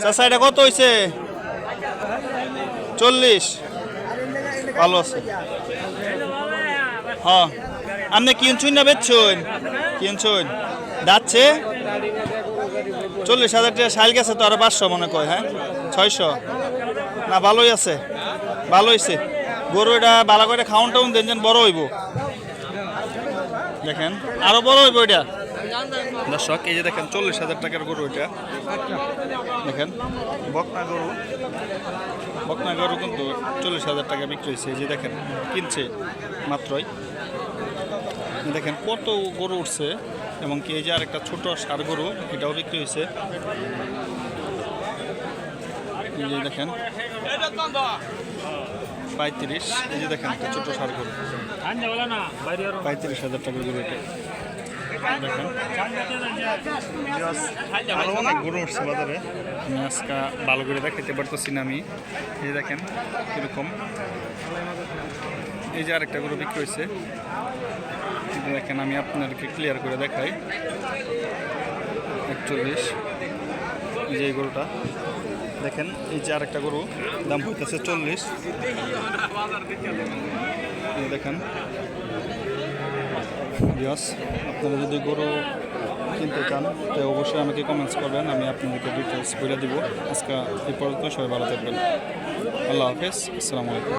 চাচা এটা কত হয়েছে? 40। ভালো আছে। হ্যাঁ, আপনি কিনছুন না বেচছুন? কিনছুন। যাচ্ছে 40,000 টাকা শাইল গেছে তো, আরো 500 মনে কয়। হ্যাঁ 600 না, ভালোই আছে, ভালো হয়েছে। গরু এটা ভালো করে খাওয়ান টাউন দেন যেন বড় হইব। দেখেন আরো বড় হইব এটা। দর্শক এই যে দেখেন 40,000 টাকার গরু এটা। দেখেন বকনা গরু, বকনা গরু কিন্তু 40,000 টাকা বিক্রি হয়েছে। এই যে দেখেন কিনছে মাত্রই। দেখেন কত গরু উঠছে, এবং কি এই যে আরেকটা ছোট ষাঁড় গরু, এটাও বিক্রি হয়েছে। এই যে দেখেন 35। এই যে দেখেন একটা ছোট ষাঁড় গরু, 35,000 টাকার গরু এটা। দেখেন আরো অনেক গরু উঠছে বাজারে, আমি আজকে ভালো করে দেখাইতে পারতেছি না আমি। এই যে দেখেন কিরকম। এই যে আরেকটা গরু বিক্রি হয়েছে, দেখেন আমি আপনাদেরকে ক্লিয়ার করে দেখাই। 41। এই যে এই গরুটা দেখেন। এই যে আরেকটা গরু দাম হইতেছে 40। দেখেন আপনারা যদি গরু কিনতে চান তো অবশ্যই আমাকে কমেন্টস করবেন, আমি আপনাদেরকে ডিটেলস বলে দিব। আজকে এই পর্যন্ত, সবাই ভালো থাকবেন। আল্লাহ হাফেজ, আসসালামু আলাইকুম।